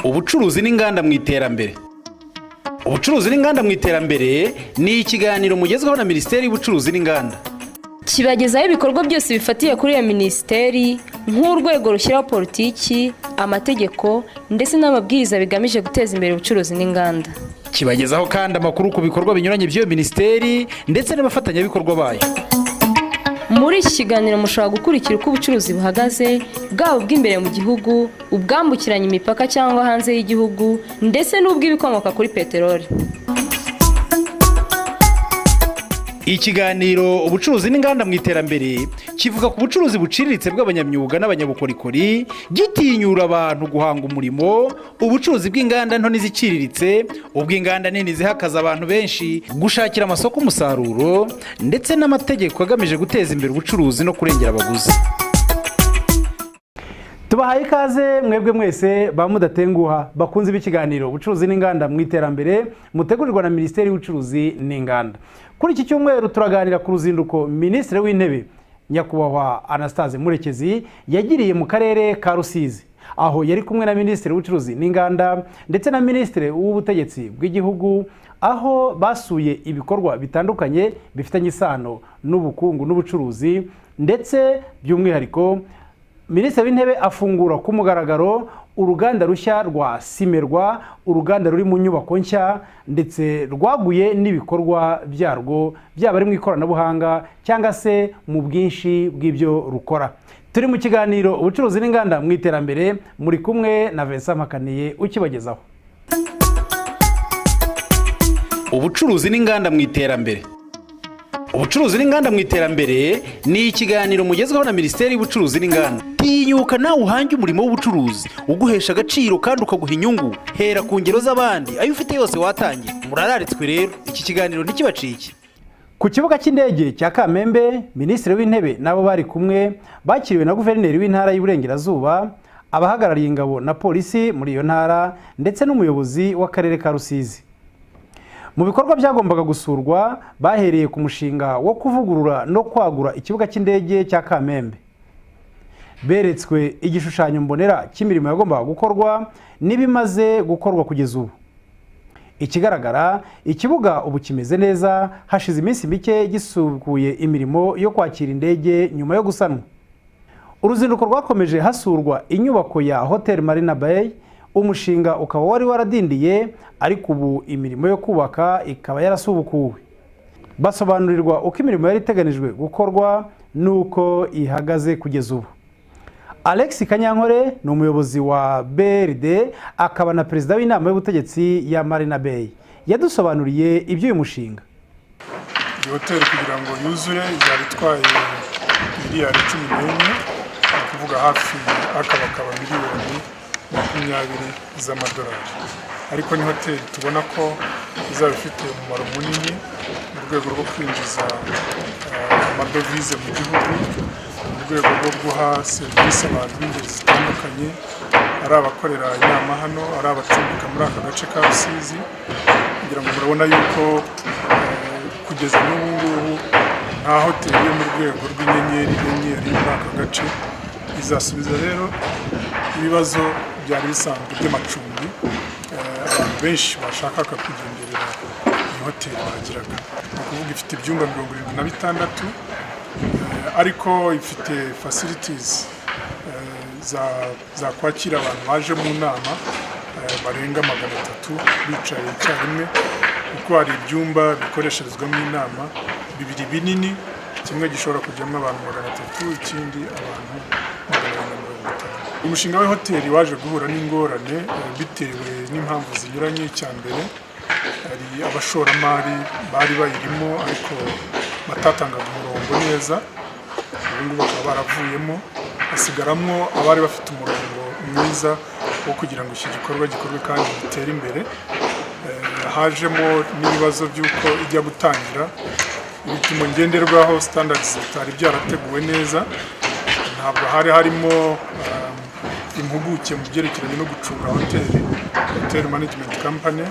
Ubucuruzi n'inganda mu iterambere. Ubucuruzi n'inganda mu iterambere ni ikiganiro mugezweho na Minisiteri y'Ubucuruzi n'Inganda. Kibagezaho ibikorwa byose bifatiye kuri iyo minisiteri nk'urwego rushyiraho politiki, amategeko ndetse n'amabwiriza bigamije guteza imbere ubucuruzi n'inganda. Kibagezaho kandi amakuru ku bikorwa binyuranye by'iyo minisiteri ndetse n'abafatanyabikorwa bayo. Muri iki kiganiro mushobora gukurikira uko ubucuruzi buhagaze, bwaba ubw'imbere mu gihugu, ubwambukiranya imipaka cyangwa hanze y'igihugu, ndetse n'ubw'ibikomoka kuri peteroli. Ikiganiro ubucuruzi n'inganda mu iterambere kivuga ku bucuruzi buciriritse bw'abanyamyuga n'abanyabukorikori, gitinyura abantu guhanga umurimo, ubucuruzi bw'inganda nto n'iziciriritse, ubw'inganda nini zihakaza abantu benshi, gushakira amasoko umusaruro, ndetse n'amategeko agamije guteza imbere ubucuruzi no kurengera abaguzi. Tubahaye ikaze mwebwe mwese bamudatenguha bakunze b'ikiganiro ubucuruzi n'inganda mu iterambere mutegurirwa na Minisiteri y'Ubucuruzi n'Inganda. Kuri iki cyumweru turaganira ku ruzinduko Minisitiri w'Intebe Nyakubahwa Anastase Murekezi yagiriye mu karere ka Rusizi, aho yari kumwe na Minisitiri w'Ubucuruzi n'Inganda ndetse na Minisitiri w'Ubutegetsi bw'Igihugu, aho basuye ibikorwa bitandukanye bifitanye isano n'ubukungu n'ubucuruzi, ndetse by'umwihariko Minisitiri w'Intebe afungura ku mugaragaro uruganda rushya rwa Simerwa, uruganda ruri mu nyubako nshya ndetse rwaguye n'ibikorwa byarwo, byaba ari mu ikoranabuhanga cyangwa se mu bwinshi bw'ibyo rukora. Turi mu kiganiro ubucuruzi n'inganda mu iterambere, muri kumwe na Vincent Mpakaniye ukibagezaho. Ubucuruzi n'inganda mu iterambere. Ubucuruzi n'inganda mu iterambere ni ikiganiro mugezweho na Minisiteri y'Ubucuruzi n'Inganda. Tinyuka nawe uhange umurimo w'ubucuruzi uguhesha agaciro kandi ukaguha inyungu. Hera ku ngero z'abandi, ayo ufite yose watangiye. Murararitswe rero, iki kiganiro ntikibacike. Ku kibuga cy'indege cya Kamembe, Minisitiri w'Intebe nabo bari kumwe bakiriwe na Guverineri w'Intara y'Iburengerazuba, abahagarariye ingabo na polisi muri iyo ntara, ndetse n'umuyobozi w'akarere ka Rusizi. Mu bikorwa byagombaga gusurwa bahereye ku mushinga wo kuvugurura no kwagura ikibuga cy'indege cya Kamembe. Beretswe igishushanyo mbonera cy'imirimo yagombaga gukorwa n'ibimaze gukorwa kugeza ubu. Ikigaragara, ikibuga ubu kimeze neza, hashize iminsi mike gisukuye imirimo yo kwakira indege nyuma yo gusanwa. Uruzinduko rwakomeje hasurwa inyubako ya Hotel Marina Bay, umushinga ukaba wari waradindiye, ariko ubu imirimo yo kubaka ikaba yarasubukuwe. Basobanurirwa uko imirimo yari iteganijwe gukorwa nuko ihagaze kugeza ubu. Alex Kanyankore ni umuyobozi wa BRD akaba na perezida w'inama y'ubutegetsi ya Marina Bay. Yadusobanuriye iby'uyu mushinga. Iyi hoteli kugira ngo yuzure izaba itwaye miliyari 11, kuvuga hafi akabakaba miliyoni 20 z'amadolari. Ariko ni hoteli tubona ko izaba ifite umumaro munini mu rwego rwo kwinjiza amadovize mu gihugu, mu rwego rwo guha serivisi abantu b'ingeri zitandukanye, ari abakorera inama hano, ari abacumbika muri aka gace ka Rusizi, kugira ngo murabona yuko kugeza n'ubu ngubu nta hoteli yo mu rwego rw'inyenyeri muri aka gace izasubiza rero ibibazo byari bisanzwe by'amacumbi abantu benshi bashakaga kugenderera iyi hoteli bagiraga. Ni ukuvuga ifite ibyumba 76, ariko ifite facilities za kwakira abantu baje mu nama barenga 300 bicaye icyarimwe, kuko hari ibyumba bikoresherezwamo inama bibiri binini, kimwe gishobora kujyamo abantu 300, ikindi abantu 450. Umushinga wa hoteli waje guhura n'ingorane bitewe n'impamvu zinyuranye. Cyambere hari abashoramari bari bayirimo ariko batatangaga umurongo neza, ubu bakaba baravuyemo, hasigaramwo abari bafite umurongo mwiza wo kugira ngo iki gikorwa gikorwe kandi gitere imbere. Hajemo n'ibibazo by'uko ijya gutangira ibipimo ngenderwaho standards zitari byarateguwe neza, ntabwo hari harimo impuguke mu byerekeranye no gucunga hotel management company,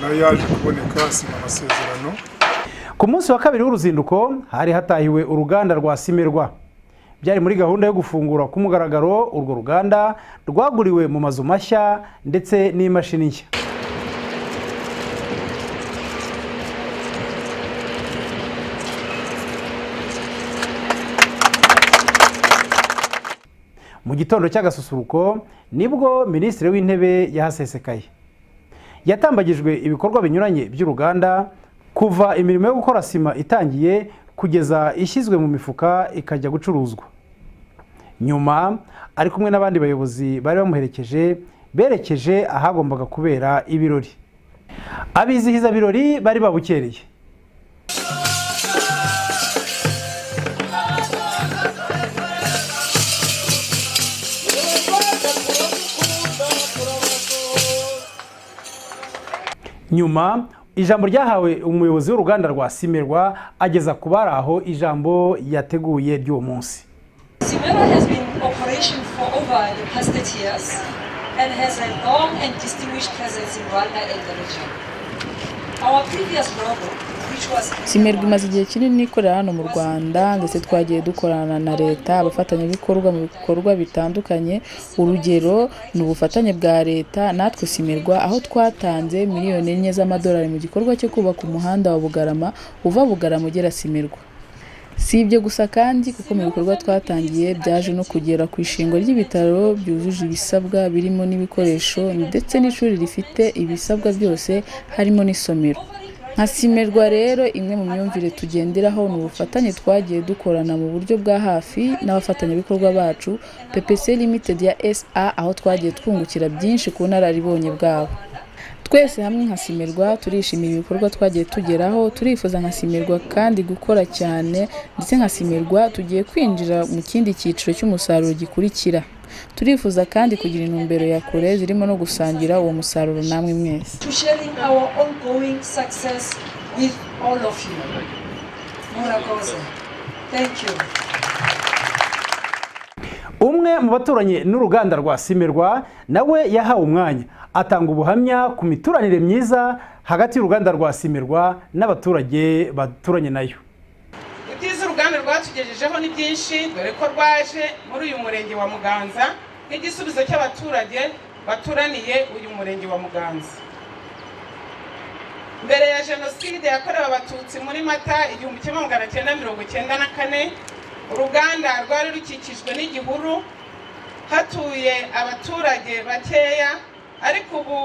nayo yaje kuboneka asinya amasezerano. Ku munsi wa kabiri w'uruzinduko hari hatahiwe uruganda rwa Simerwa. byari muri gahunda yo gufungura ku mugaragaro urwo ruganda rwaguriwe mu mazu mashya ndetse n'imashini nshya. Mu gitondo cy'agasusuruko nibwo Minisitiri w'Intebe yahasesekaye. Yatambagijwe ibikorwa binyuranye by'uruganda kuva imirimo yo gukora sima itangiye kugeza ishyizwe mu mifuka ikajya gucuruzwa. Nyuma ari kumwe n'abandi bayobozi bari bamuherekeje berekeje ahagombaga kubera ibirori. Abizihiza birori bari babukereye. Nyuma ijambo ryahawe umuyobozi w'uruganda rwa Simerwa ageza ku bari aho ijambo yateguye ry'uwo munsi. Simerwa has been in operation for over the past 30 years and has a long and distinguished presence in Rwanda and the region. Our previous logo, which was Simerwa imaze igihe kinini ikorera hano mu Rwanda ndetse twagiye dukorana na leta abafatanyabikorwa mu bikorwa bitandukanye. Urugero ni ubufatanye bwa leta natwe Simerwa aho twatanze miliyoni 4 z'amadolari mu gikorwa cyo kubaka umuhanda wa Bugarama uva Bugarama ugera Simerwa. Si ibyo gusa kandi kuko mu bikorwa twatangiye byaje no kugera ku ishingwa ry'ibitaro byujuje ibisabwa birimo n'ibikoresho ndetse n'ishuri rifite ibisabwa byose harimo n'isomero. Nka Simerwa rero imwe mu myumvire tugenderaho ni ubufatanye twagiye dukorana mu buryo bwa hafi n'abafatanyabikorwa bacu PPC Limited ya SA aho twagiye twungukira byinshi ku nararibonye bwabo. Twese hamwe nka Simerwa turishimira ibikorwa twagiye tugeraho, turifuza nka Simerwa kandi gukora cyane ndetse nka Simerwa tugiye kwinjira mu kindi cyiciro cy'umusaruro gikurikira. Turifuza kandi kugira intumbero ya kure zirimo no gusangira uwo musaruro namwe mwese. To sharing our ongoing success with all of you. Murakoze. Thank you. Umwe mu baturanye n'uruganda rwa Simerwa nawe yahawe umwanya atanga ubuhamya ku mituranire myiza hagati y'uruganda rwa Simerwa n'abaturage baturanye nayo. Ibyiza uruganda rwatugejejeho ni byinshi dore ko rwaje muri uyu murenge wa Muganza nk'igisubizo cy'abaturage baturaniye uyu murenge wa Muganza. Mbere ya jenoside yakorewe abatutsi muri Mata 1994 uruganda rwari rukikijwe n'igihuru hatuye abaturage bakeya, ariko ubu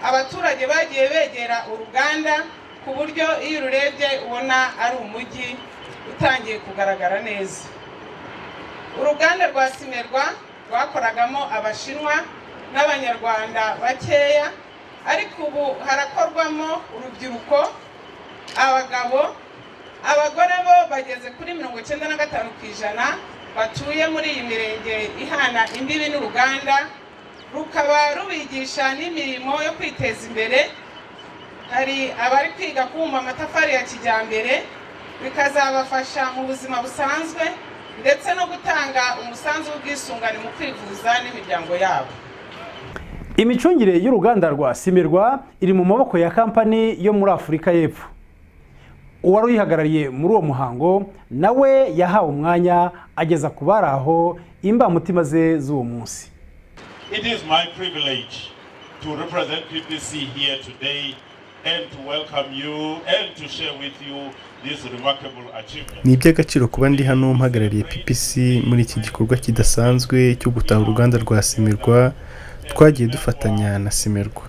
abaturage bagiye begera uruganda ku buryo iyo ururebye ubona ari umujyi utangiye kugaragara neza. Uruganda rwa Simerwa rwakoragamo abashinwa n'abanyarwanda bakeya, ariko ubu harakorwamo urubyiruko, abagabo, abagore bo bageze kuri 95% batuye muri iyi mirenge ihana imbibi n'uruganda, rukaba rubigisha n'imirimo yo kwiteza imbere. Hari abari kwiga kubumba amatafari ya kijyambere bikazabafasha mu buzima busanzwe ndetse no gutanga umusanzu w'ubwisungane mu kwivuza n'imiryango yabo. Imicungire y'uruganda rwa Simerwa iri mu maboko ya kampani yo muri Afurika y'Epfo. Uwari uyihagarariye muri uwo muhango nawe yahawe umwanya ageza ku bari aho imbamutima ze z'uwo munsi. It is my privilege to represent PPC here today and to welcome you and to share with you this remarkable achievement. Ni iby'agaciro kuba ndi hano mpagarariye PPC muri iki gikorwa kidasanzwe cyo gutaha uruganda rwa Simerwa twagiye dufatanya na Simerwa.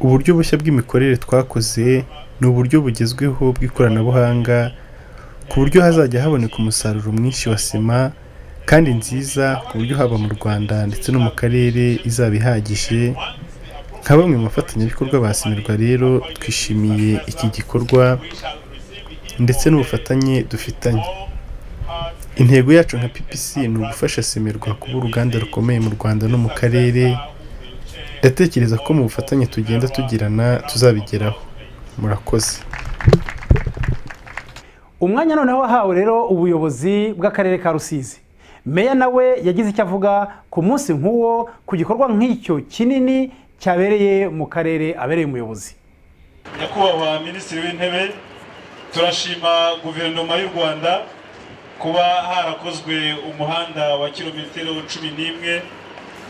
Uburyo bushya bw'imikorere twakoze ni uburyo bugezweho bw'ikoranabuhanga ku buryo hazajya haboneka umusaruro mwinshi wa sima kandi nziza ku buryo haba mu Rwanda ndetse no mu karere izaba ihagije. Nka bamwe mu bafatanyabikorwa ba Simerwa rero twishimiye iki gikorwa ndetse n'ubufatanye dufitanye. Intego yacu nka PPC ni ugufasha Simerwa kuba uruganda rukomeye mu Rwanda no mu karere. Ndatekereza ko mu bufatanye tugenda tugirana tuzabigeraho. Murakoze. Umwanya noneho wahawe rero ubuyobozi bw'akarere ka Rusizi. Meya nawe yagize icyo avuga ku munsi nk'uwo ku gikorwa nk'icyo kinini cyabereye mu karere abereye umuyobozi. Nyakubahwa Minisitiri w'Intebe, turashima guverinoma y'u Rwanda kuba harakozwe umuhanda wa kilometero 11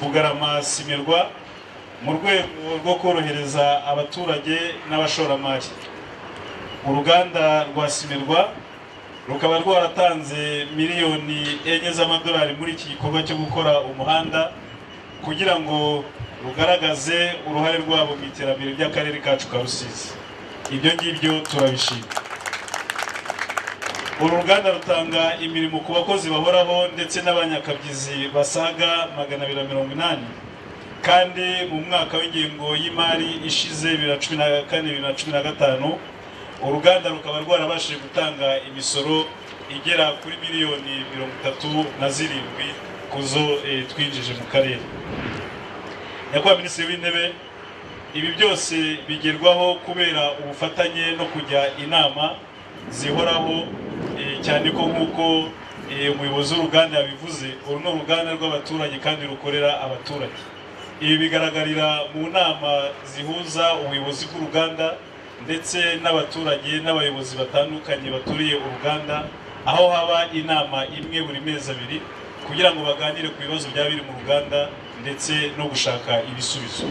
Bugarama Simerwa mu rwego rwo korohereza abaturage n'abashoramari. Uruganda rwa Simerwa rukaba rwaratanze miliyoni 4 z'amadolari muri iki gikorwa cyo gukora umuhanda kugira ngo rugaragaze uruhare rwabo mu iterambere ry'akarere kacu ka Rusizi. Ibyo ngibyo turabishima. Uru ruganda rutanga imirimo ku bakozi bahoraho ndetse n'abanyakabyizi basaga 280, kandi mu mwaka w'ingengo y'imari ishize 2014-2015 uruganda rukaba rwarabashije gutanga imisoro igera kuri miliyoni 37 kuzo twinjije mu karere. Nyakubahwa Minisitiri w'Intebe, ibi byose bigerwaho kubera ubufatanye no kujya inama zihoraho, cyane ko nk'uko umuyobozi w'uruganda yabivuze, uru ni uruganda rw'abaturage kandi rukorera abaturage. Ibi bigaragarira mu nama zihuza ubuyobozi bw'uruganda ndetse n'abaturage n'abayobozi batandukanye baturiye uruganda, aho haba inama imwe buri mezi abiri kugira ngo baganire ku bibazo byaba biri mu ruganda ndetse no gushaka ibisubizo.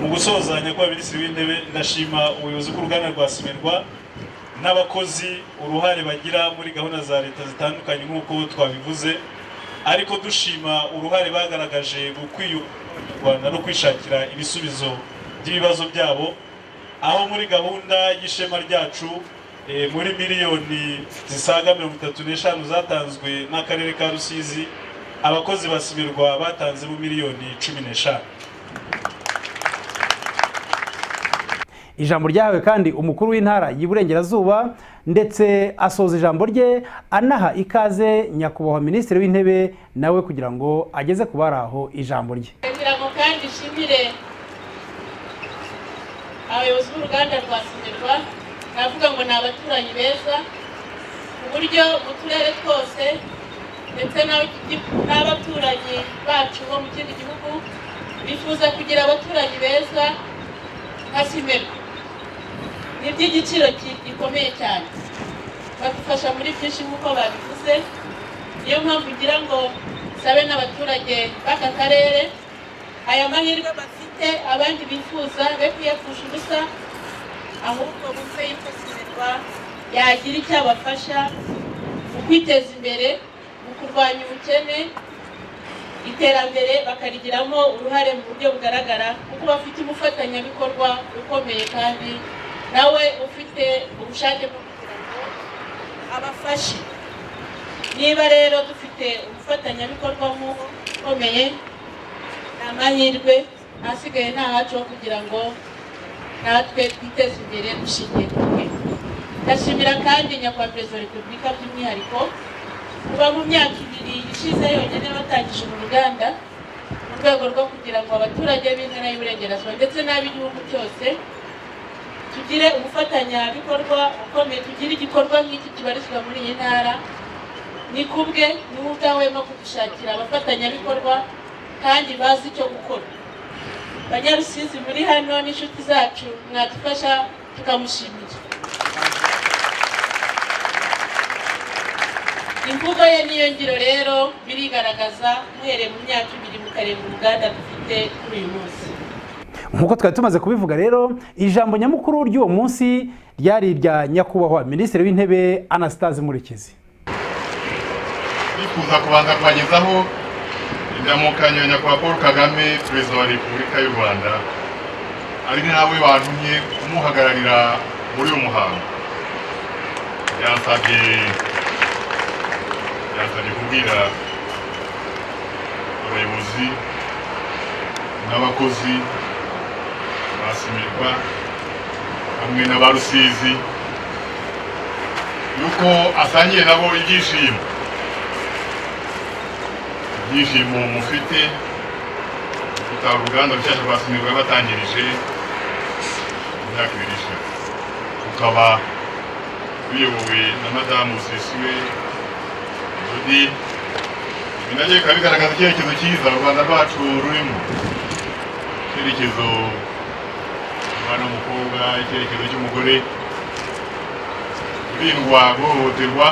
Mu gusoza, Nyakubahwa Minisitiri w'Intebe, ndashima ubuyobozi bw'uruganda rwa Simerwa n'abakozi uruhare bagira muri gahunda za leta zitandukanye nk'uko twabivuze, ariko dushima uruhare bagaragaje mu kwiyubaka no kwishakira ibisubizo by'ibibazo byabo, aho muri gahunda y'ishema ryacu muri miliyoni zisaga 35 zatanzwe n'akarere ka Rusizi, abakozi ba Simerwa batanze mu miliyoni 15. Ijambo ryahawe kandi umukuru w'intara y'Iburengerazuba, ndetse asoza ijambo rye anaha ikaze Nyakubahwa Minisitiri w'Intebe nawe kugira ngo ageze ku bari aho ijambo rye. Kugira ngo kandi shimire abayobozi b'uruganda rwa Simerwa, navuga ngo ni abaturanyi beza ku buryo mu turere twose ndetse n'abaturanyi bacu bo mu kindi gihugu bifuza kugira abaturanyi beza nka Simerwa. Ni iby'igiciro gikomeye cyane, badufasha muri byinshi nk'uko babivuze. Niyo mpamvu ngira ngo sabe n'abaturage b'aka karere aya mahirwe bafite abandi bifuza be kuyapfusha ubusa, ahubwo bumve yuko Simerwa yagira icyo abafasha mu kwiteza imbere, mu kurwanya ubukene, iterambere bakarigiramo uruhare mu buryo bugaragara, kuko bafite umufatanyabikorwa ukomeye kandi nawe ufite ubushake bwo kugira ngo abafashe. Niba rero dufite umufatanyabikorwa ukomeye, ni amahirwe asigaye nta hacu ho kugira ngo natwe twiteze imbere dushingiye ku bwe. Ndashimira kandi Nyakubahwa Perezida wa Repubulika by'umwihariko kuba mu myaka 2 ishize yonyine batangije mu ruganda mu rwego rwo kugira ngo abaturage b'intara y'Iburengerazuba ndetse n'ab'igihugu cyose tugire umufatanyabikorwa ukomeye, tugire igikorwa nk'iki kibarizwa muri iyi ntara. Ni kubwe niwe ubwahwema kudushakira abafatanyabikorwa kandi bazi icyo gukora. Banyarusizi muri hano n'inshuti zacu, mwadufasha tukamushimira. Imvugo ye niyo ngiro rero birigaragaza muhereye mu myaka 2 mukareba uruganda dufite kuri uyu munsi. Nk'uko twari tumaze kubivuga rero, ijambo nyamukuru ry'uwo munsi ryari irya Nyakubahwa Minisitiri w'Intebe Anastase Murekezi. Bifuza kubanza kubagezaho indamukanyo ya Nyakubahwa Paul Kagame, Perezida wa Repubulika y'u Rwanda, ari nawe bantumye kumuhagararira muri uyu muhango. Yansabye kubwira abayobozi n'abakozi ba Simerwa hamwe n'aba Rusizi yuko asangiye nabo ibyishimo mufite gutanga uruganda rushyashya rwa Simerwa batangirije mu myaka 2 ishize, ukaba uyobowe na Madamu Sisiwe Jody. Binagiye bigaragaza icyerekezo cyiza u Rwanda rwacu rurimo, icyerekezo umwana w'umukobwa, icyerekezo cy'umugore urindwa guhohoterwa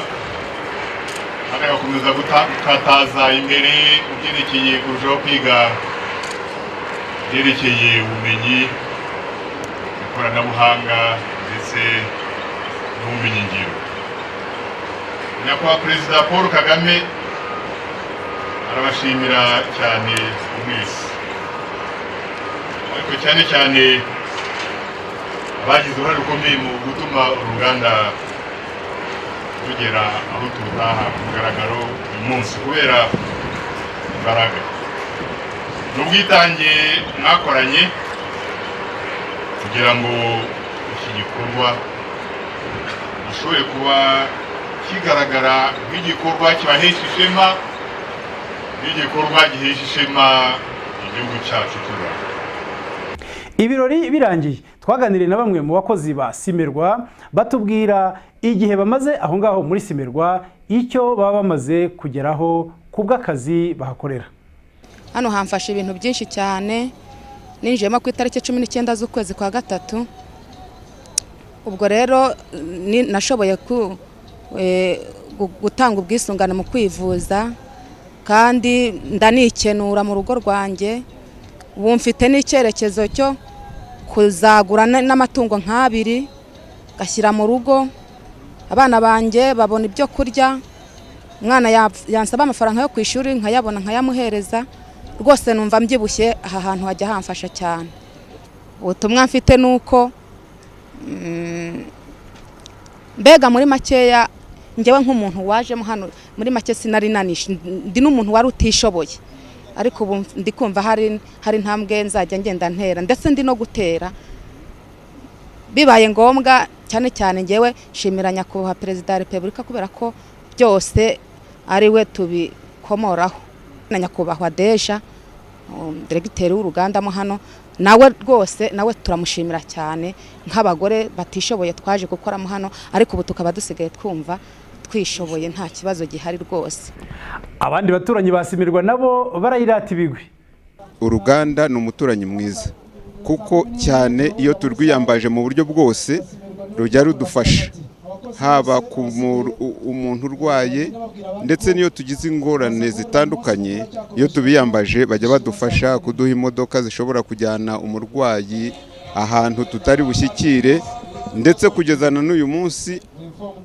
kandi agakomeza gukataza imbere ubyerekeye kurushaho kwiga byerekeye ubumenyi, ikoranabuhanga ndetse n'ubumenyingiro. Nyakubahwa Perezida Paul Kagame arabashimira cyane mwese, ariko cyane cyane abagize uruhare rukomeye mu gutuma uruganda rugera aho tutaha ku mugaragaro uyu munsi kubera imbaraga n'ubwitange mwakoranye kugira ngo iki gikorwa gishobore kuba kigaragara nk'igikorwa kibahesha ishema, n'igikorwa gihesha ishema igihugu cyacu cy'u Rwanda. Ibirori birangiye twaganiriye na bamwe mu bakozi ba Simerwa batubwira igihe bamaze aho ngaho muri Simerwa, icyo baba bamaze kugeraho ku bw'akazi bahakorera. Hano hamfashe ibintu byinshi cyane, ninjiyemo ku itariki 19 z'ukwezi kwa gatatu. Ubwo rero nashoboye gutanga ubwisungane mu kwivuza, kandi ndanikenura mu rugo rwanjye. Ubu mfite n'icyerekezo cyo kuzagura n'amatungo nk'abiri gashyira mu rugo, abana banjye babona ibyo kurya, umwana yansaba amafaranga yo ku ishuri nkayabona nkayamuhereza. Rwose numva mbyibushye, aha hantu hajya hamfasha cyane. Ubutumwa mfite nuko mbega muri makeya njyewe nk'umuntu wajemo hano muri make sinari nanishe, ndi n'umuntu wari utishoboye, ariko ubu ndi kumva hari intambwe nzajya ngenda ntera, ndetse ndi no gutera bibaye ngombwa. Cyane cyane ngewe nshimira nyakubahwa Perezida wa Repubulika kubera ko byose ari we tubikomoraho, na nyakubahwa Deja diregiteri w'uruganda mo hano, nawe rwose nawe turamushimira cyane. Nk'abagore batishoboye twaje gukoramo hano, ariko ubu tukaba dusigaye twumva twishoboye, nta kibazo gihari rwose. Abandi baturanyi basimirwa nabo barayirata ibigwi. Uruganda ni umuturanyi mwiza, kuko cyane iyo turwiyambaje mu buryo bwose rujya rudufasha, haba ku umuntu urwaye, ndetse n'iyo tugize ingorane zitandukanye, iyo tubiyambaje bajya badufasha kuduha imodoka zishobora kujyana umurwayi ahantu tutari bushyikire, ndetse kugezana n'uyu munsi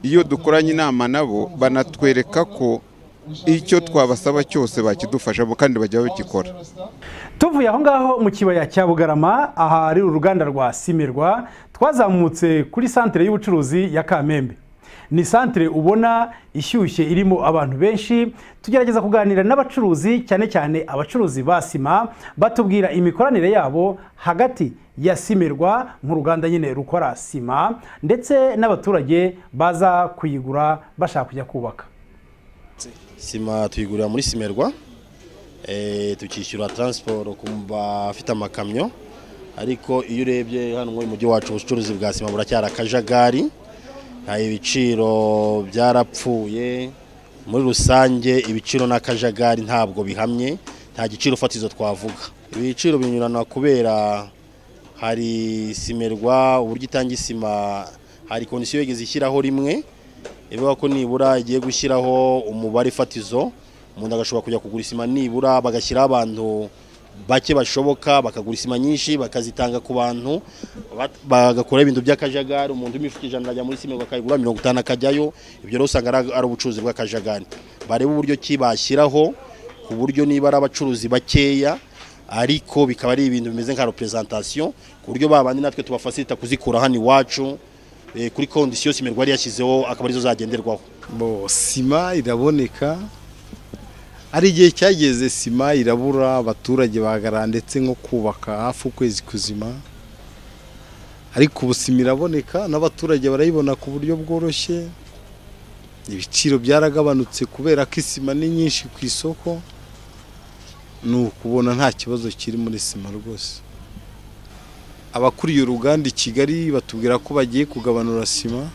iyo dukoranye inama nabo banatwereka ko icyo twabasaba cyose bakidufashamo kandi bajya bagikora. Tuvuye aho ngaho mu kibaya cya Bugarama, aha ari uruganda rwa Simerwa, twazamutse kuri santere y'ubucuruzi ya Kamembe. Ni santere ubona ishyushye irimo abantu benshi. Tugerageza kuganira n'abacuruzi, cyane cyane abacuruzi ba sima, batubwira imikoranire yabo hagati ya Simerwa nk'uruganda nyine rukora sima, ndetse n'abaturage baza kuyigura bashaka kujya kubaka. Sima tuyigurira muri Simerwa, tukishyura transport ku bafite amakamyo, ariko iyo urebye hano mu mujyi wacu ubucuruzi bwa sima buracyari akajagari, ibiciro byarapfuye. Muri rusange ibiciro n'akajagari ntabwo bihamye, nta giciro fatizo twavuga. Ibiciro binyurana kubera hari Simerwa uburyo itanga isima, hari kondisiyo yigeze ishyiraho rimwe ivuga ko nibura igiye gushyiraho umubare fatizo, umuntu agashobora kujya kugura isima nibura bagashyiraho abantu bake bashoboka, bakagura isima nyinshi bakazitanga ku bantu, bagakora ibintu by'akajagari. Umuntu w'imifuka 100 ajya muri Simerwa akayigura 50 akajyayo. Ibyo rero usanga ari ubucuruzi bw'akajagari. Bareba uburyo ki bashyiraho ku buryo niba ari abacuruzi bakeya, ariko bikaba ari ibintu bimeze nka representation, ku buryo babandi natwe tubafasita kuzikura hano iwacu kuri kondisiyo Simerwa yari yashyizeho, akaba arizo zagenderwaho. Sima iraboneka, ari igihe cyageze sima irabura, abaturage bagara ndetse nko kubaka hafi ukwezi kuzima, ariko ubu sima iraboneka n'abaturage barayibona ku buryo bworoshye. Ibiciro byaragabanutse kubera ko isima ni nyinshi ku isoko, ni ukubona nta kibazo kiri muri sima rwose. Abakuriye uruganda i Kigali batubwira ko bagiye kugabanura sima,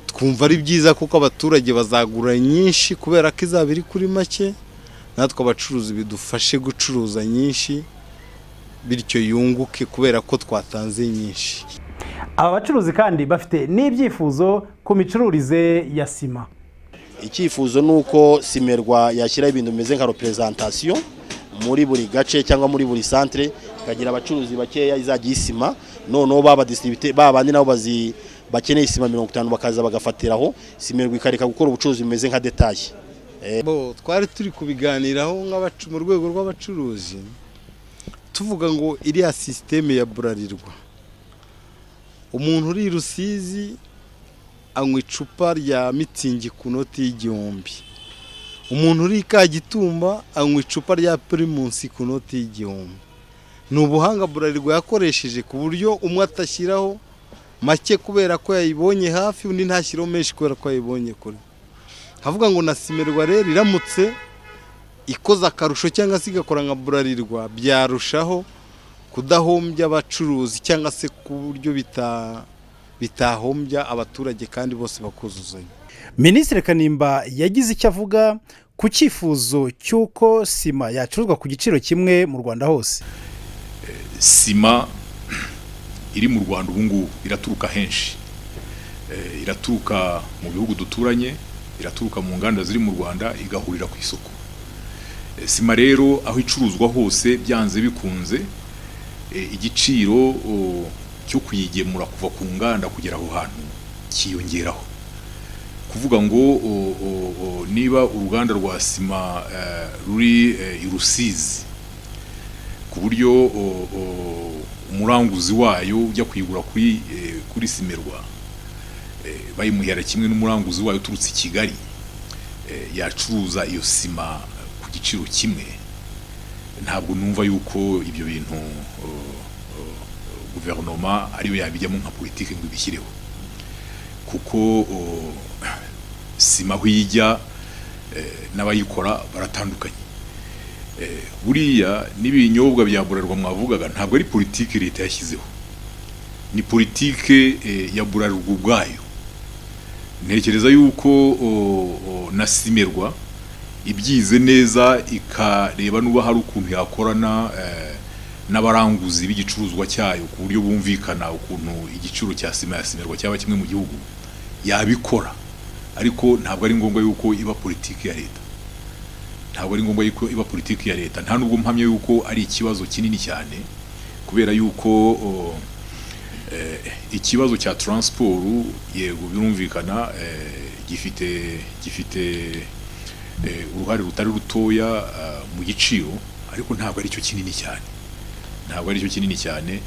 twumva ari byiza kuko abaturage bazagura nyinshi kubera ko izaba iri kuri make, natwe abacuruzi bidufashe gucuruza nyinshi, bityo yunguke kubera ko twatanze nyinshi. Aba bacuruzi kandi bafite n'ibyifuzo ku micururize ya sima. icyifuzo ni uko simerwa yashyiraho ibintu bimeze nka representation muri buri gace cyangwa muri buri centre, ikagira abacuruzi bakeya izajya isima, noneho baba distributeur babandi nabo bakeneye isima 50 bakaza bagafatiraho, simerwa ikareka gukora ubucuruzi bimeze nka detail. Twari turi kubiganiraho mu rwego rw'abacuruzi tuvuga ngo iriya systeme ya Burarirwa, umuntu uri Rusizi anywa icupa rya mitsingi ku noti y'igihumbi, umuntu uri Kagitumba anywa icupa rya Primus ku noti y'igihumbi. Ni ubuhanga Burarirwa yakoresheje ku buryo umwe atashyiraho make kubera ko yayibonye hafi, undi ntashyiraho menshi kubera ko yayibonye kure. Havuga ngo na simerwa rero iramutse ikoze akarusho cyangwa se igakora nka Burarirwa, byarushaho kudahombya abacuruzi cyangwa se ku buryo bitahombya abaturage kandi bose bakuzuzanya. Minisitiri Kanimba yagize icyo avuga ku cyifuzo cy'uko sima yacuruzwa ku giciro kimwe mu Rwanda hose. Sima iri mu Rwanda ubu ngubu iraturuka henshi, iraturuka mu bihugu duturanye, iraturuka mu nganda ziri mu Rwanda igahurira ku isoko. Sima rero aho icuruzwa hose byanze bikunze, igiciro cyo kuyigemura kuva ku nganda kugera aho hantu kiyongeraho. Kuvuga ngo niba uruganda rwa sima ruri i Rusizi, ku buryo umuranguzi wayo ujya kuyigura kuri simerwa bayimuhera kimwe n'umuranguzi wayo uturutse i Kigali, yacuruza iyo sima ku giciro kimwe, ntabwo numva yuko ibyo bintu guverinoma ariyo yabijyamo nka politiki ngo ibishyireho, kuko sima aho ijya n'abayikora baratandukanye. Buriya n'ibinyobwa bya Burarirwa mwavugaga ntabwo ari politiki leta yashyizeho, ni politiki ya Burarirwa ubwayo. Ntekereza yuko na simerwa ibyize neza ikareba nuba hari ukuntu yakorana n'abaranguzi b'igicuruzwa cyayo ku buryo bumvikana ukuntu igiciro cya sima ya simerwa cyaba kimwe mu gihugu, yabikora. Ariko ntabwo ari ngombwa yuko iba politiki ya leta, ntabwo ari ngombwa yuko iba politiki ya leta, nta nubwo mpamye yuko ari ikibazo kinini cyane, kubera yuko ikibazo cya transport yego birumvikana gifite uruhare rutari rutoya mu giciro, ariko ntabwo ari cyo kinini cyane, ntabwo ari cyo kinini cyane.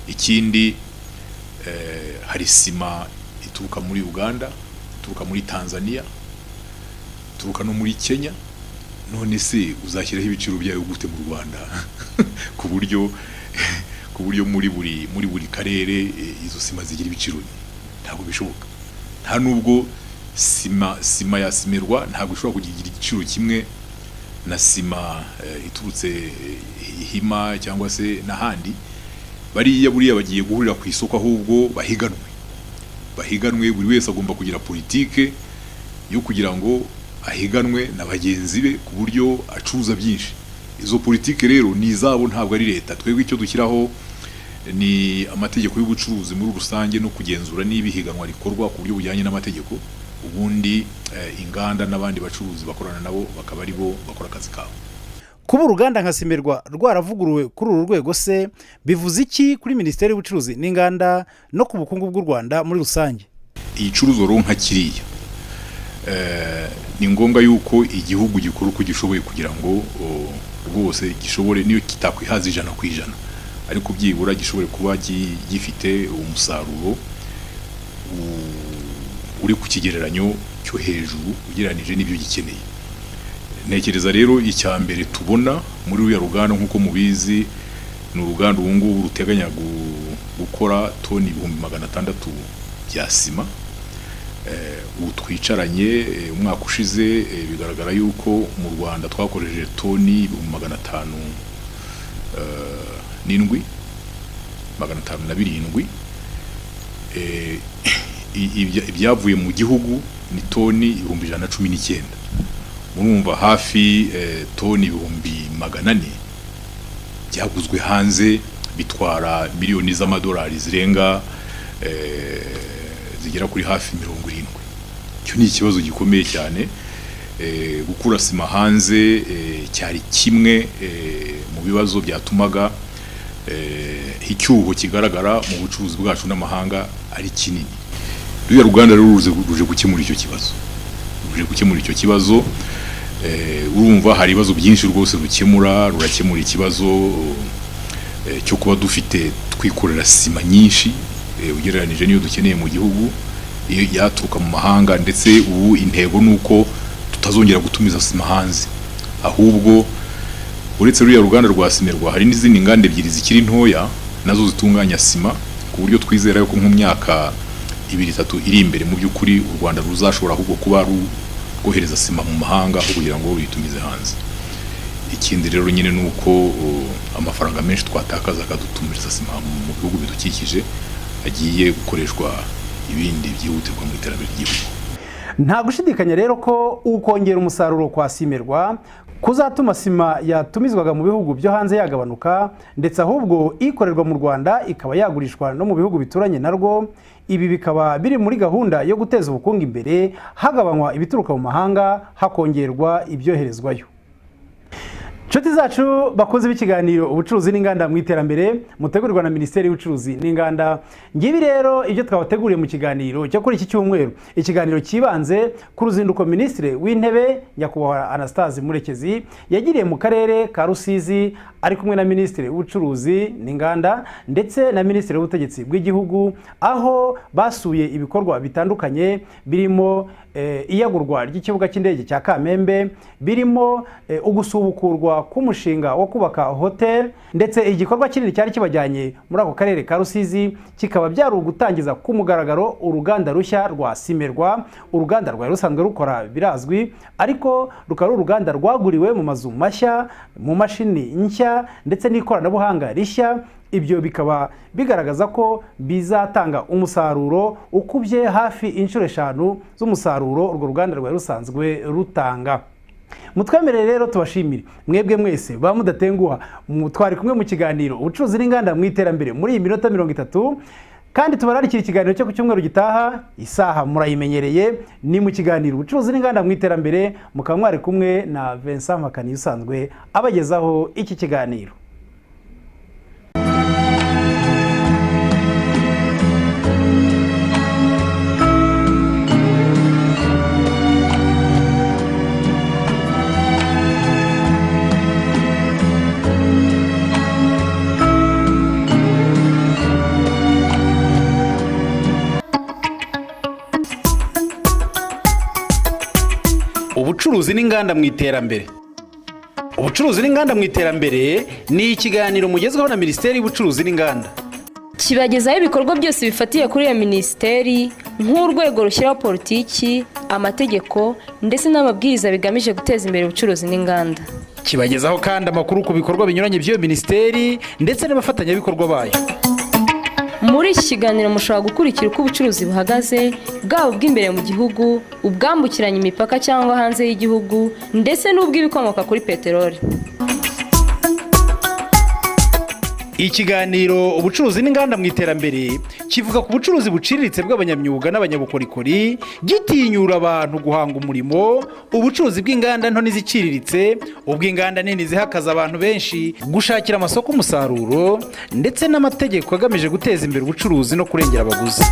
Ikindi hari sima ituruka muri Uganda, ituruka muri Tanzania, ituruka no muri Kenya. None se uzashyiraho ibiciro byayo gute mu Rwanda ku buryo muri buri karere izo sima zigira ibiciro? Ntabwo bishoboka. Nta nubwo sima ya simerwa ntabwo ishobora kugira igiciro kimwe na sima iturutse Hima cyangwa se n'ahandi. Buriya bagiye guhurira ku isoko, ahubwo bahiganwe, buri wese agomba kugira politike yo kugira ngo ahiganwe na bagenzi be ku buryo acuruza byinshi. Izo politike rero ni izabo, ntabwo ari leta. Twebwe icyo dushyiraho ni amategeko y'ubucuruzi muri rusange no kugenzura niba ihiganwa rikorwa ku buryo bujyanye n'amategeko, ubundi inganda n'abandi bacuruzi bakorana nabo bakaba ari bo bakora akazi kabo. Kuba uruganda nka simerwa rwaravuguruwe kuri uru rwego se bivuze iki kuri Minisiteri y'Ubucuruzi n'Inganda no ku bukungu bw'u Rwanda muri rusange? Igicuruzwa ronka kiriya ni ngombwa yuko igihugu gikora uko gishoboye kugira ngo rwose gishobore, niyo kitakwihaza 100%, ariko byibura gishobore kuba gifite umusaruro uri ku kigereranyo cyo hejuru ugereranije n'ibyo gikeneye. Ntekereza rero icya mbere tubona muri uyu ruganda, nk'uko mubizi, ni uruganda ubu ngubu ruteganya gukora toni 600 bya sima. Ubu twicaranye umwaka ushize bigaragara yuko mu Rwanda twakoresheje toni 507 ibyavuye mu gihugu ni toni 119. Murumva hafi toni 400 byaguzwe hanze, bitwara miliyoni z'amadolari zirenga zigera kuri hafi 70. icyo ni ikibazo gikomeye cyane. Gukura sima hanze cyari kimwe mu bibazo byatumaga icyuho kigaragara mu bucuruzi bwacu n'amahanga ari kinini. Ruriya ruganda ruje gukemura icyo kibazo, urumva hari ibibazo byinshi rwose rurakemura ikibazo cyo kuba dufite twikorera sima nyinshi ugereranije n'iyo dukeneye mu gihugu yaturuka mu mahanga, ndetse ubu intego ni uko tutazongera gutumiza sima hanze, ahubwo uretse ruriya ruganda rwa Simerwa hari n'izindi nganda ebyiri zikiri ntoya nazo zitunganya sima, ku buryo twizera ko mu myaka 2-3 iri imbere mu by'ukuri u Rwanda ruzashobora ahubwo kuba rwohereza sima mu mahanga aho kugira ngo ruyitumize hanze. Ikindi rero nyine ni uko amafaranga menshi twatakaza akadutumiriza sima mu bihugu bidukikije agiye gukoreshwa ibindi byihutirwa mu iterambere ry'igihugu. Nta gushidikanya rero ko ukongera umusaruro kwa Simerwa kuzatuma sima yatumizwaga mu bihugu byo hanze yagabanuka, ndetse ahubwo ikorerwa mu Rwanda ikaba yagurishwa no mu bihugu bituranye narwo. Ibi bikaba biri muri gahunda yo guteza ubukungu imbere, hagabanywa ibituruka mu mahanga, hakongerwa ibyoherezwayo. Nshuti zacu bakoze b'ikiganiro ubucuruzi n'inganda mu iterambere mutegurirwa na Minisiteri y'Ubucuruzi n'Inganda. Ngibi rero ibyo twabateguriye mu kiganiro cyo kuri iki cyumweru, ikiganiro kibanze ku ruzinduko Minisitiri w'Intebe Nyakubahwa Anastase Murekezi yagiriye mu karere ka Rusizi ari kumwe na Minisitiri w'Ubucuruzi n'Inganda ndetse na Minisitiri w'Ubutegetsi bw'Igihugu, aho basuye ibikorwa bitandukanye birimo iyagurwa ry'ikibuga cy'indege cya Kamembe, birimo ugusubukurwa k'umushinga wo kubaka hotel, ndetse igikorwa kinini cyari kibajyanye muri ako karere ka Rusizi kikaba byari ugutangiza ku mugaragaro uruganda rushya rwa Simerwa. Uruganda rwari rusanzwe rukora birazwi, ariko rukaba uruganda rwaguriwe mu mazu mashya, mu mashini nshya ndetse n'ikoranabuhanga rishya. Ibyo bikaba bigaragaza ko bizatanga umusaruro ukubye hafi inshuro 5 z'umusaruro urwo ruganda rwari rusanzwe rutanga. Mutwemerere rero tubashimire mwebwe mwese ba mudatenguha twari kumwe mu kiganiro ubucuruzi n'inganda mu iterambere muri iyi minota 30, kandi tubararikira ikiganiro cyo ku cyumweru gitaha. Isaha murayimenyereye, ni mu kiganiro ubucuruzi n'inganda mu iterambere, mukaba mwari kumwe na Vincent Makani usanzwe abagezaho iki kiganiro. Ubucuruzi n'inganda mu iterambere. Ubucuruzi n'inganda mu iterambere ni ikiganiro mugezweho na Minisiteri y'Ubucuruzi n'Inganda. Kibagezaho ibikorwa byose bifatiye kuri iyo minisiteri, nk'urwego rushyiraho politiki, amategeko ndetse n'amabwiriza bigamije guteza imbere ubucuruzi n'inganda. Kibagezaho kandi amakuru ku bikorwa binyuranye by'iyo minisiteri ndetse n'abafatanyabikorwa bayo. Muri iki kiganiro mushobora gukurikira uko ubucuruzi buhagaze, bwaba ubw'imbere mu gihugu, ubwambukiranya imipaka cyangwa hanze y'igihugu, ndetse n'ubw'ibikomoka kuri peteroli. Ikiganiro ubucuruzi n'inganda mu iterambere kivuga ku bucuruzi buciriritse bw'abanyamyuga n'abanyabukorikori, gitinyura abantu guhanga umurimo, ubucuruzi bw'inganda nto n'iziciriritse, ubw'inganda nini zihakaza abantu benshi, gushakira amasoko umusaruro, ndetse n'amategeko agamije guteza imbere ubucuruzi no kurengera abaguzi.